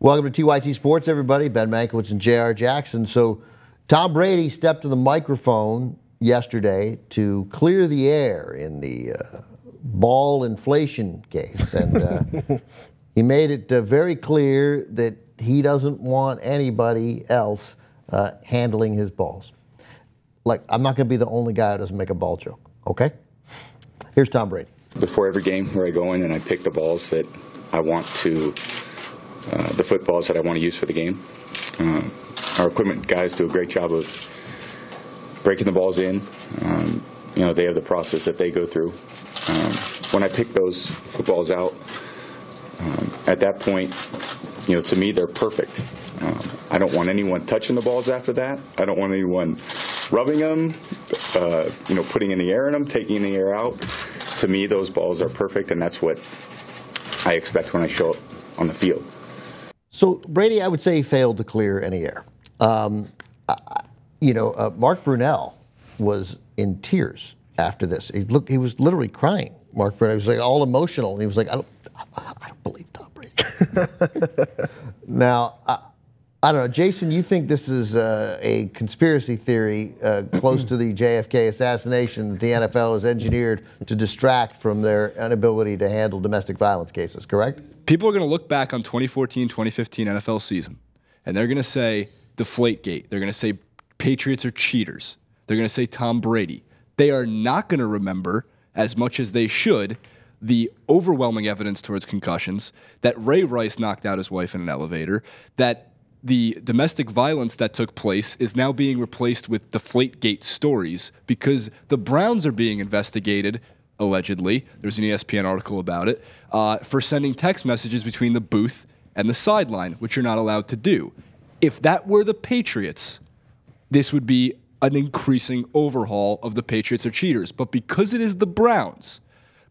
Welcome to TYT Sports, everybody. Ben Mankiewicz and J.R. Jackson. So Tom Brady stepped to the microphone yesterday to clear the air in the ball inflation case. And he made it very clear that he doesn't want anybody else handling his balls. Like, I'm not going to be the only guy who doesn't make a ball joke, okay? Here's Tom Brady. Before every game where I go in and I pick the balls that I want to, the footballs that I want to use for the game. Our equipment guys do a great job of breaking the balls in. You know, they have the process that they go through. When I pick those footballs out, at that point, you know, to me, they're perfect. I don't want anyone touching the balls after that. I don't want anyone rubbing them, you know, putting in the air in them, taking the air out. To me, those balls are perfect, and that's what I expect when I show up on the field. So Brady, I would say, he failed to clear any air. You know, Mark Brunell was in tears after this. He was literally crying. Mark Brunell was like all emotional, and he was like, I don't believe Tom Brady. Now, I don't know, Jason. You think this is a conspiracy theory close to the JFK assassination that the NFL has engineered to distract from their inability to handle domestic violence cases, correct? People are going to look back on 2014, 2015 NFL season, and they're going to say Deflate Gate. They're going to say Patriots are cheaters. They're going to say Tom Brady. They are not going to remember, as much as they should, the overwhelming evidence towards concussions, that Ray Rice knocked out his wife in an elevator, that the domestic violence that took place is now being replaced with Deflate Gate stories because the Browns are being investigated, allegedly, there's an ESPN article about it, for sending text messages between the booth and the sideline, which you're not allowed to do. If that were the Patriots, this would be an increasing overhaul of the Patriots are cheaters. But because it is the Browns,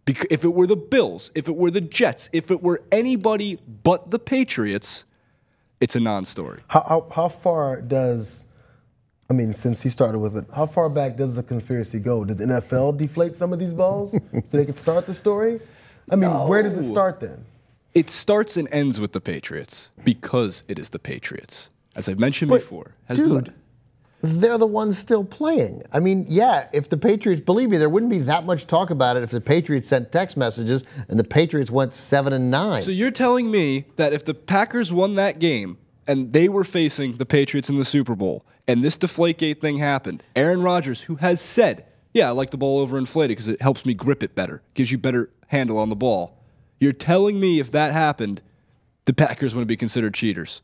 if it were the Bills, if it were the Jets, if it were anybody but the Patriots, it's a non-story. How far does, I mean, since he started with it, how far back does the conspiracy go? Did the NFL deflate some of these balls so they could start the story? I mean, where does it start then? It starts and ends with the Patriots because it is the Patriots. As I've mentioned before. Dude, they're the ones still playing. I mean, yeah, if the Patriots, believe me, there wouldn't be that much talk about it if the Patriots sent text messages and the Patriots went 7-9. So you're telling me that if the Packers won that game and they were facing the Patriots in the Super Bowl and this Deflategate thing happened, Aaron Rodgers, who has said, yeah, I like the ball overinflated because it helps me grip it better, gives you better handle on the ball. You're telling me if that happened, the Packers wouldn't be considered cheaters?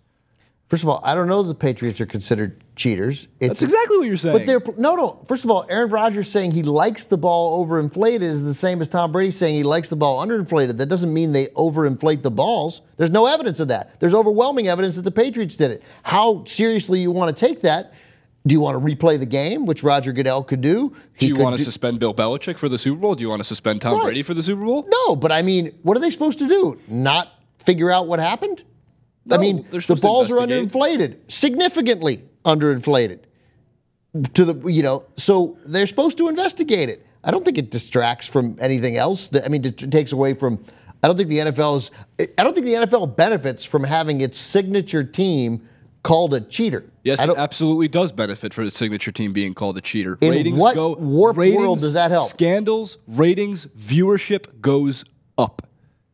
First of all, I don't know that the Patriots are considered cheaters. That's exactly what you're saying. But no. First of all, Aaron Rodgers saying he likes the ball overinflated is the same as Tom Brady saying he likes the ball underinflated. That doesn't mean they overinflate the balls. There's no evidence of that. There's overwhelming evidence that the Patriots did it. How seriously you want to take that? Do you want to replay the game, which Roger Goodell could do? Do you want to suspend Bill Belichick for the Super Bowl? Do you want to suspend Tom Brady for the Super Bowl? No, but I mean, what are they supposed to do? Not figure out what happened? No, I mean, the balls are underinflated, significantly underinflated. So they're supposed to investigate it. I don't think it distracts from anything else. I mean, it takes away from. I don't think the NFL benefits from having its signature team called a cheater. Yes, it absolutely does benefit for the signature team being called a cheater. In what warped world does that help? Scandals, ratings, viewership goes up.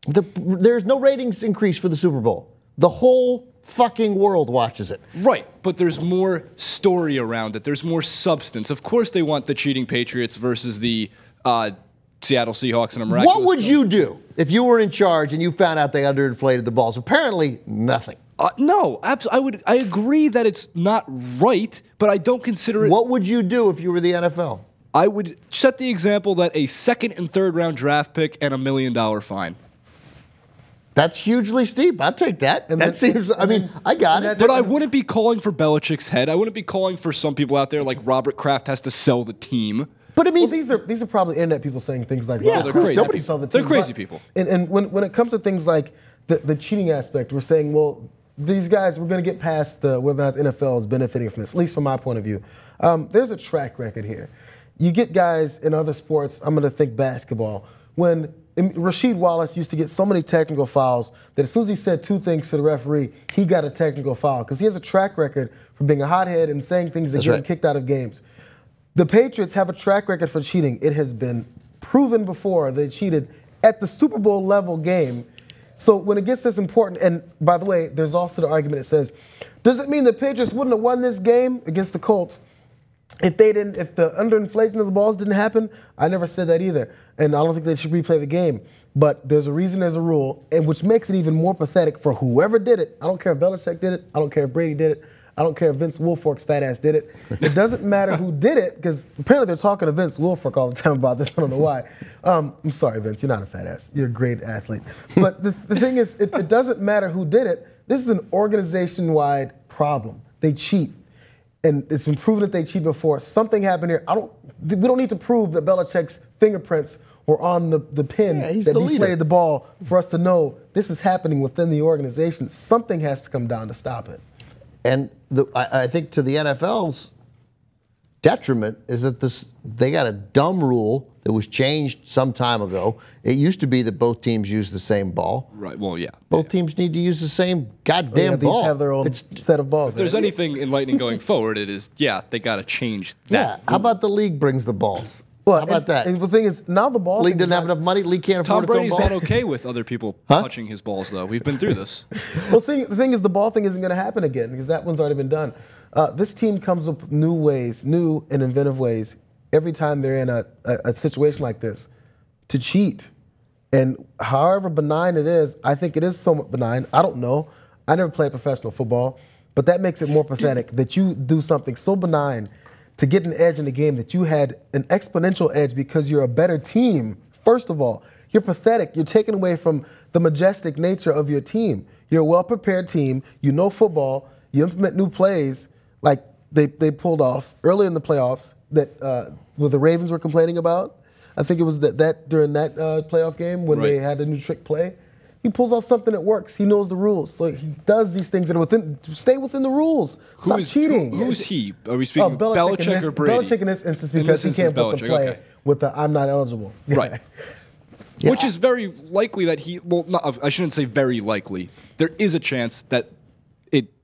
There's no ratings increase for the Super Bowl. The whole fucking world watches it. Right, but there's more story around it. There's more substance. Of course they want the cheating Patriots versus the Seattle Seahawks in a miraculous. What would you do if you were in charge and you found out they underinflated the balls? Apparently, nothing. No, I agree that it's not right, but I don't consider it. What would you do if you were the NFL? I would set the example that a second and third round draft pick and $1 million fine. That's hugely steep. I'll take that. And that seems, I mean, I got it. But I wouldn't be calling for Belichick's head. I wouldn't be calling for some people out there like Robert Kraft has to sell the team. But I mean, well, these are probably internet people saying things like, yeah, they're crazy. They're crazy people. And when it comes to things like the cheating aspect, we're saying, well, these guys, we're going to get past whether or not the NFL is benefiting from this, at least from my point of view. There's a track record here. You get guys in other sports, I'm going to think basketball, when Rasheed Wallace used to get so many technical fouls that as soon as he said two things to the referee, he got a technical foul because he has a track record for being a hothead and saying things that get him kicked out of games. The Patriots have a track record for cheating. It has been proven before they cheated at the Super Bowl level game. So when it gets this important, and by the way, there's also the argument that says, does it mean the Patriots wouldn't have won this game against the Colts if the underinflation of the balls didn't happen? I never said that either, and I don't think they should replay the game. But there's a reason, there's a rule, and which makes it even more pathetic for whoever did it. I don't care if Belichick did it. I don't care if Brady did it. I don't care if Vince Wilfork's fat ass did it. It doesn't matter who did it, because apparently they're talking to Vince Wilfork all the time about this. I don't know why. I'm sorry, Vince. You're not a fat ass. You're a great athlete. But the thing is, it doesn't matter who did it. This is an organization-wide problem. They cheat. And it's been proven that they cheat before. Something happened here. We don't need to prove that Belichick's fingerprints were on the pin that deflated the ball for us to know this is happening within the organization. Something has to come down to stop it. And I think to the NFL's detriment is that they got a dumb rule that was changed some time ago. It used to be that both teams use the same ball. Right. Well, yeah. Both teams need to use the same goddamn ball. They each have their own set of balls. If there's anything enlightening going forward, it is, they got to change that. Yeah. How about the league brings the balls? Well, how about that? And the thing is, now the ball. League doesn't have enough money. League can't afford its own balls. Tom Brady's not okay with other people touching his balls, though. We've been through this. Well, the thing is, the ball thing isn't going to happen again because that one's already been done. This team comes up with new and inventive ways every time they're in a situation like this to cheat. And however benign it is, I think it is somewhat benign. I don't know. I never played professional football, but that makes it more pathetic that you do something so benign to get an edge in the game that you had an exponential edge because you're a better team. First of all, you're pathetic. You're taken away from the majestic nature of your team. You're a well-prepared team. You know football. You implement new plays like they pulled off early in the playoffs that where the Ravens were complaining about. I think it was that during that playoff game when they had a new trick play. He pulls off something that works. He knows the rules. So he does these things that are stay within the rules. Stop cheating. Who's he? Are we speaking Belichick or Brady? Belichick in this instance because he can't put the play with the I'm not eligible. Right. Yeah. Which is very likely that I shouldn't say very likely. There is a chance that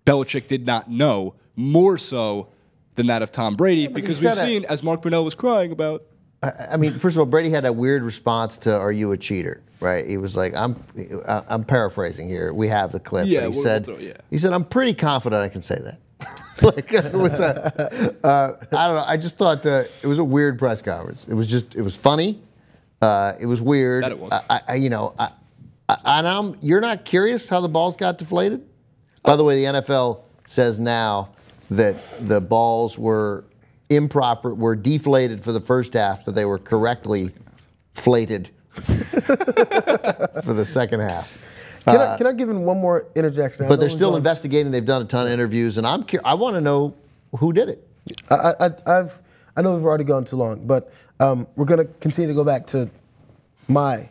Belichick did not know, more so than that of Tom Brady, because we've seen, as Mark Brunell was crying about. I mean, first of all, Brady had that weird response to "Are you a cheater?" Right? He was like, "I'm paraphrasing here. We have the clip." Yeah, but he said, "I'm pretty confident I can say that." Like it was I don't know. I just thought it was a weird press conference. It was funny. It was weird. That it was. You're not curious how the balls got deflated? By the way, the NFL says now that the balls were deflated for the first half, but they were correctly flated for the second half. Can I give in one more interjection? But they're still investigating. They've done a ton of interviews, and I want to know who did it. I know we've already gone too long, but we're going to continue to go back to my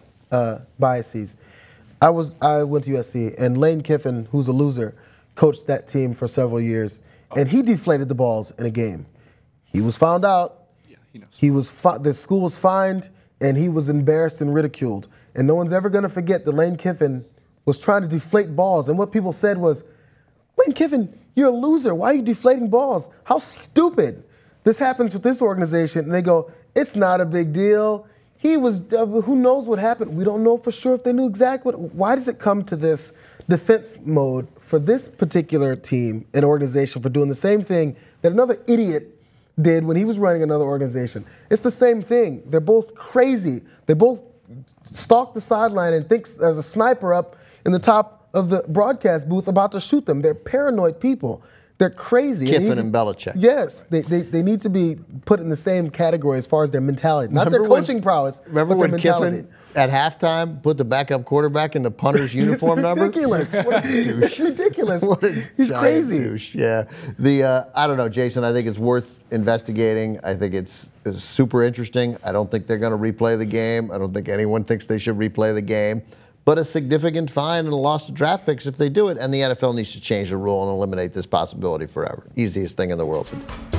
biases. I went to USC, and Lane Kiffin, who's a loser, coached that team for several years, and he deflated the balls in a game. He was found out. Yeah, he knows. The school was fined, and he was embarrassed and ridiculed. And no one's ever going to forget that Lane Kiffin was trying to deflate balls, and what people said was, Lane Kiffin, you're a loser. Why are you deflating balls? How stupid. This happens with this organization, and they go, it's not a big deal. He was, who knows what happened? We don't know for sure if they knew exactly what. Why does it come to this defense mode for this particular team and organization for doing the same thing that another idiot did when he was running another organization? It's the same thing. They're both crazy. They both stalk the sideline and think there's a sniper up in the top of the broadcast booth about to shoot them. They're paranoid people. They're crazy. Kiffin and Belichick. Yes, they need to be put in the same category as far as their mentality, not their coaching prowess. Remember but when their mentality. Kiffin at halftime put the backup quarterback in the punter's uniform number? Ridiculous. It's ridiculous. He's crazy. Douche. Yeah. I don't know, Jason. I think it's worth investigating. I think it's super interesting. I don't think they're going to replay the game. I don't think anyone thinks they should replay the game. But a significant fine and a loss of draft picks if they do it. And the NFL needs to change the rule and eliminate this possibility forever. Easiest thing in the world to do.